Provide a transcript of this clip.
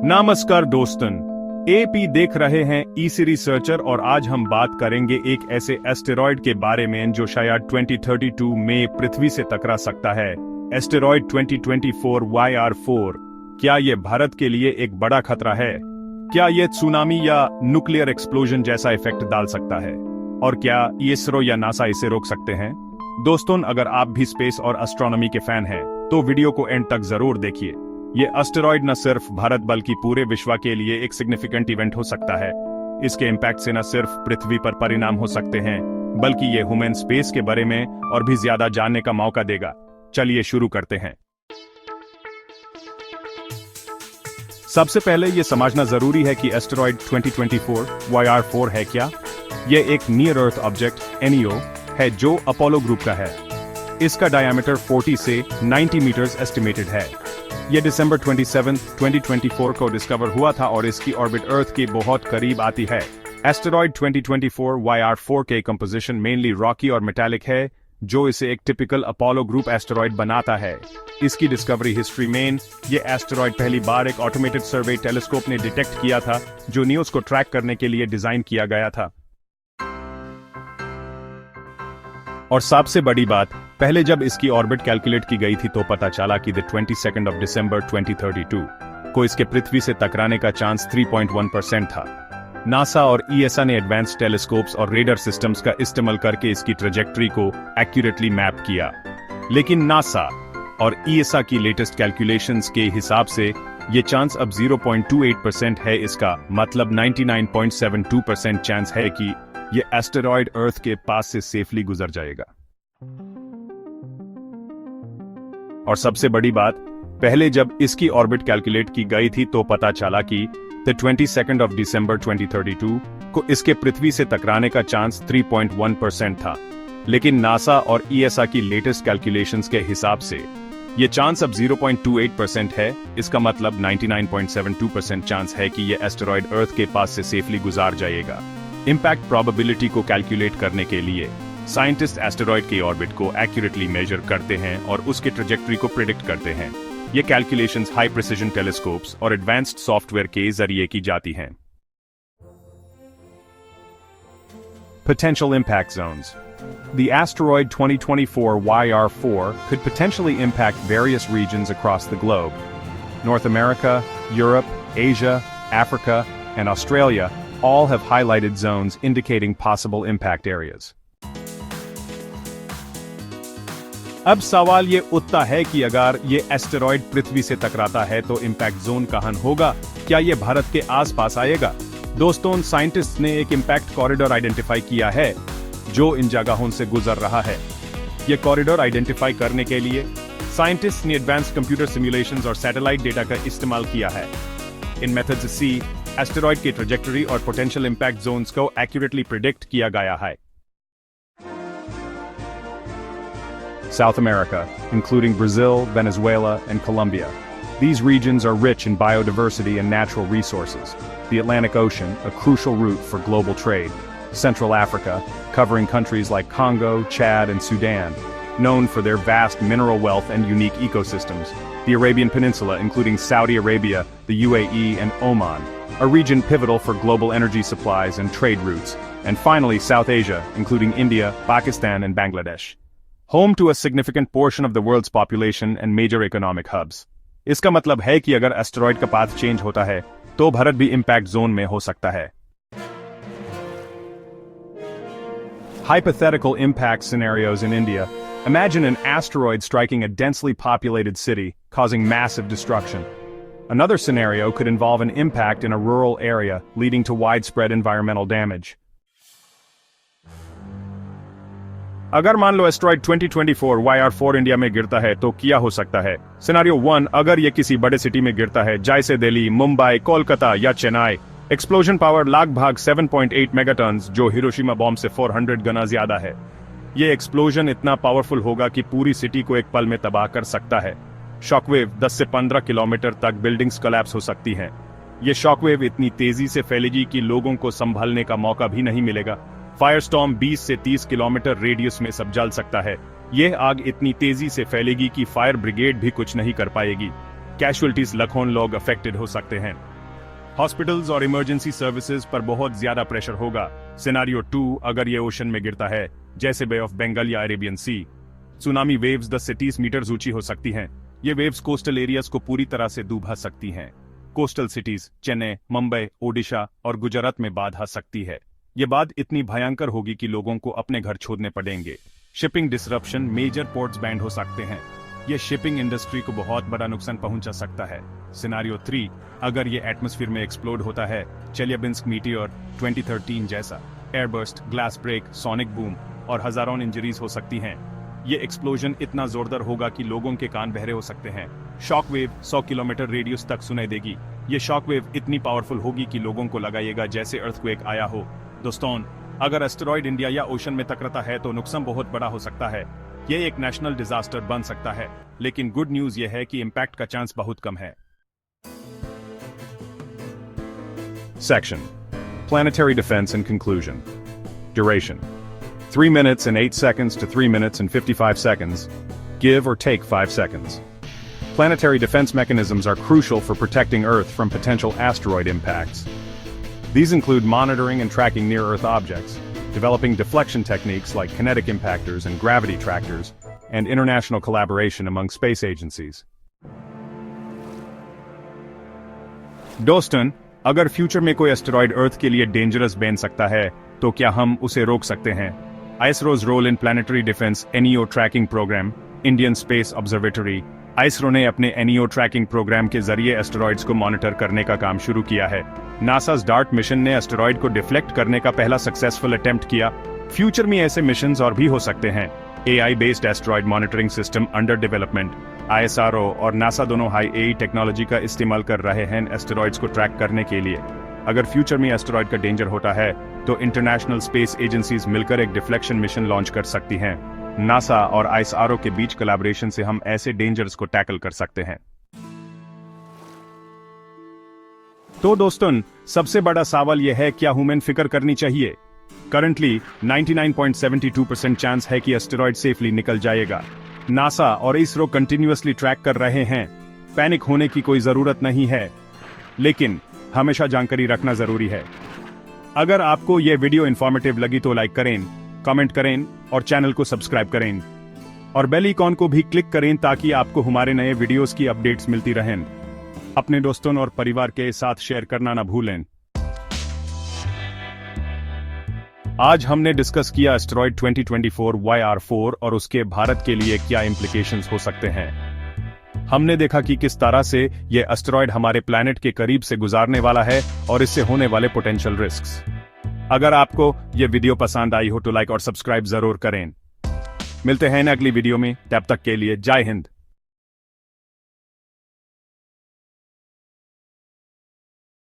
नमस्कार दोस्तन, एपी देख रहे हैं ईसी रिसर्चर और आज हम बात करेंगे एक ऐसे एस्टेरॉयड के बारे में जो शायद 2032 में पृथ्वी से टकरा सकता है। Asteroid 2024 YR4। क्या ये भारत के लिए एक बड़ा खतरा है? क्या ये सुनामी या न्यूक्लियर एक्सप्लोजन जैसा इफेक्ट डाल सकता है? और क्या इसरो या नासा इसे रोक सकते हैं? दोस्तों, अगर आप भी स्पेस और एस्ट्रोनॉमी के फैन हैं तो वीडियो को एंड तक जरूर देखिए। ये एस्टेरॉयड न सिर्फ भारत बल्कि पूरे विश्व के लिए एक सिग्निफिकेंट इवेंट हो सकता है। इसके इम्पैक्ट से न सिर्फ पृथ्वी पर परिणाम हो सकते हैं बल्कि ये ह्यूमन स्पेस के बारे में और भी ज्यादा जानने का मौका देगा। चलिए शुरू करते हैं। सबसे पहले ये समझना जरूरी है कि एस्टेरॉयड 2024 YR4 है क्या। यह एक नियर अर्थ ऑब्जेक्ट NEO है जो अपोलो ग्रुप का है। इसका डायमीटर 40 से 90 मीटर्स एस्टिमेटेड है। यह दिसंबर 27, 2024 को डिस्कवर हुआ था और इसकी ऑर्बिट अर्थ के बहुत करीब आती है। एस्टेरॉयड 2024 YR4 के कंपोजिशन मेनली रॉकी और मेटालिक है, जो इसे एक टिपिकल अपोलो ग्रुप एस्टेरॉयड बनाता है। इसकी डिस्कवरी हिस्ट्री में ये एस्टेरॉयड पहली बार एक ऑटोमेटेड सर्वे टेलीस्कोप ने डिटेक्ट किया था जो न्यूज को ट्रैक करने के लिए डिजाइन किया गया था। और सबसे बड़ी बात, पहले जब इसकी ऑर्बिट कैलकुलेट की गई थी तो पता चला कि 22 दिसंबर 2032 को इसके पृथ्वी से टकराने का चांस 3.1% था। नासा और ESA ने एडवांस्ड टेलीस्कोप्स और रेडर सिस्टम्स का इस्तेमाल करके इसकी ट्रेजेक्टरी को एक्यूरेटली मैप किया, लेकिन नासा और ESA की लेटेस्ट कैलकुलेशंस के हिसाब से ये चांस अब 0.28% है। इसका मतलब 99.72% चांस है कि ये एस्टेरॉयड अर्थ के पास से सेफली गुजर जाएगा। और सबसे बड़ी बात, पहले जब इसकी ऑर्बिट कैलकुलेट की गई थी तो पता चला कि 22 दिसंबर 2032 को इसके पृथ्वी से टकराने का चांस 3.1% था, लेकिन नासा और ESA की लेटेस्ट कैलकुलेशंस के हिसाब से ये चांस अब 0.28% है। इसका मतलब 99.72% चांस है कि ये एस्टेरॉयड अर्थ के पास से सेफली गुजार जाएगा। इम्पैक्ट प्रोबेबिलिटी को कैलकुलेट करने के लिए साइंटिस्ट एस्टेरॉयड के ऑर्बिट को एक्यूरेटली मेजर करते हैं और उसके ट्रेजेक्टरी को प्रिडिक्ट करते हैं। ये कैलकुलेशंस हाई प्रिसिजन टेलीस्कोप्स और एडवांस्ड सॉफ्टवेयर के जरिए की जाती हैं। Potential impact zones. The asteroid 2024 YR4 could potentially impact various regions across the globe. North America, Europe, Asia, Africa, and Australia all have highlighted zones indicating possible impact areas. अब सवाल ये उठता है कि अगर ये एस्टेरॉयड पृथ्वी से टकराता है तो इम्पैक्ट जोन कहां होगा? क्या ये भारत के आसपास आएगा? दोस्तों, साइंटिस्ट ने एक इम्पैक्ट कॉरिडोर आइडेंटिफाई किया है जो इन जगहों से गुजर रहा है। ये कॉरिडोर आइडेंटिफाई करने के लिए साइंटिस्ट ने एडवांस्ड कंप्यूटर सिमुलेशंस और सैटेलाइट डेटा का इस्तेमाल किया है। इन मेथड्स से एस्टेरॉयड की ट्रेजेक्टरी और पोटेंशियल इम्पैक्ट जोन्स को एक्यूरेटली प्रिडिक्ट किया गया है। South America, including Brazil, Venezuela, and Colombia. These regions are rich in biodiversity and natural resources. The Atlantic Ocean, a crucial route for global trade. Central Africa, covering countries like Congo, Chad, and Sudan, known for their vast mineral wealth and unique ecosystems. The Arabian Peninsula, including Saudi Arabia, the UAE, and Oman, a region pivotal for global energy supplies and trade routes. And finally, South Asia, including India, Pakistan, and Bangladesh. Home to a significant portion of the world's population and major economic hubs. इसका मतलब है कि अगर asteroid का path change होता है तो भारत भी इम्पैक्ट जोन में हो सकता है। Hypothetical impact scenarios in India. Imagine an asteroid striking a densely populated city, causing massive destruction. Another scenario could involve an impact in a rural area, leading to widespread environmental damage. अगर मान लो asteroid 2024 YR4 India में गिरता है तो क्या हो सकता है? सिनेरियो 1, अगर ये किसी बड़े सिटी में गिरता है जैसे दिल्ली, मुंबई, कोलकाता या चेन्नई, एक्सप्लोजन पावर लगभग 7.8 मेगाटन्स, जो हिरोशिमा बॉम्ब से 400 गुना ज्यादा है। ये एक्सप्लोजन इतना पावरफुल होगा कि पूरी सिटी को एक पल में तबाह कर सकता है। शॉकवेव 10 से 15 किलोमीटर तक बिल्डिंग्स कोलैप्स हो सकती हैं। ये शॉकवेव इतनी तेजी से फैलेगी कि लोगों को संभलने का मौका भी नहीं मिलेगा। फायरस्टॉर्म 20 से 30 किलोमीटर रेडियस में सब जल सकता है। यह आग इतनी तेजी से फैलेगी कि फायर ब्रिगेड भी कुछ नहीं कर पाएगी। कैजुअल्टीज लाखों लोग अफेक्टेड हो सकते हैं। हॉस्पिटल्स और इमरजेंसी सर्विसेज पर बहुत ज्यादा प्रेशर होगा। सिनेरियो 2, अगर ये ओशन में गिरता है, जैसे बे ऑफ बंगाल या अरेबियन सी, सुनामी वेव्स 10 से 30 मीटर ऊंची हो सकती हैं। ये वेव्स कोस्टल एरियाज को पूरी तरह से डुबा सकती हैं। कोस्टल सिटीज चेन्नई, मुंबई, ओडिशा और गुजरात में बाढ़ आ सकती है। ये बाढ़ इतनी भयंकर होगी कि लोगों को अपने घर छोड़ने पड़ेंगे। शिपिंग डिसरप्शन, मेजर पोर्ट्स बैंड हो सकते हैं। ये शिपिंग इंडस्ट्री को बहुत बड़ा नुकसान पहुंचा सकता है। सिनेरियो 3, अगर ये एटमॉस्फेयर में एक्सप्लोड होता है, चेलियाबिंस्क मीटियोर 2013 जैसा, airburst, glass break, sonic boom और हजारों इंजरीज हो सकती हैं। ये एक्सप्लोजन इतना जोरदार होगा कि लोगों के कान बहरे हो सकते हैं। शॉक वेव 100 किलोमीटर रेडियस तक सुनाई देगी। ये शॉक वेव इतनी पावरफुल होगी कि लोगों को लगाएगा जैसे अर्थक्वेक आया हो। दोस्तों, अगर एस्टेरॉयड इंडिया या ओशन में टकराता है तो नुकसान बहुत बड़ा हो सकता है। ये एक नेशनल डिजास्टर बन सकता है, लेकिन गुड न्यूज ये है कि इम्पैक्ट का चांस बहुत कम है। Section: Planetary Defense and Conclusion. Duration: 3 minutes and 8 seconds to 3 minutes and 55 seconds. Give or take 5 seconds. Planetary defense mechanisms are crucial for protecting Earth from potential asteroid impacts. These include monitoring and tracking near-Earth objects, developing deflection techniques like kinetic impactors and gravity tractors, and international collaboration among space agencies. दोस्तों, अगर future में कोई asteroid अर्थ के लिए dangerous बन सकता है, तो क्या हम उसे रोक सकते हैं? ISRO's role in planetary defence NEO tracking programme, Indian space observatory. ISRO ने अपने NEO ट्रैकिंग प्रोग्राम के जरिए एस्टेरॉयड्स को मॉनिटर करने का काम शुरू किया है। नासा's डार्ट मिशन ने एस्टेरॉयड को डिफ्लेक्ट करने का पहला सक्सेसफुल अटेम्प्ट किया। फ्यूचर में ऐसे मिशंस और भी हो सकते हैं। AI based asteroid monitoring system under development. ISRO और नासा दोनों हाई AI टेक्नोलॉजी का इस्तेमाल कर रहे हैं एस्टेरॉयड्स को ट्रैक करने के लिए। अगर फ्यूचर में एस्टेरॉयड का डेंजर होता है, तो इंटरनेशनल स्पेस एजेंसीज मिलकर एक डिफ्लेक्शन मिशन लॉन्च कर सकती हैं। नासा और ISRO के बीच कोलैबोरेशन से हम ऐसे डेंजर्स को टैकल कर सकते हैं। तो दोस्तों, सबसे बड़ा सवाल यह है, क्या ह्यूमन फिक्र करनी चाहिए? करंटली 99.72% चांस है कि एस्टेरॉयड सेफली निकल जाएगा। नासा और ISRO कंटिन्यूअसली ट्रैक कर रहे हैं। पैनिक होने की कोई जरूरत नहीं है, लेकिन हमेशा जानकारी रखना जरूरी है। अगर आपको यह वीडियो इंफॉर्मेटिव लगी तो लाइक करें, कमेंट करें और चैनल को सब्सक्राइब करें और बेल आइकॉन को भी क्लिक करें ताकि आपको हमारे नए वीडियोस की अपडेट्स मिलती रहें। अपने दोस्तों और परिवार के साथ शेयर करना ना भूलें। आज हमने डिस्कस किया एस्टेरॉयड 2024 YR4 और उसके भारत के लिए क्या इंप्लीकेशंस हो सकते हैं। हमने देखा कि किस तरह से यह एस्टेरॉयड हमारे प्लैनेट के करीब से गुजारने वाला है और इससे होने वाले पोटेंशियल रिस्क्स। अगर आपको यह वीडियो पसंद आई हो तो लाइक और सब्सक्राइब जरूर करें। मिलते हैं अगली वीडियो में, तब तक के लिए जय हिंद।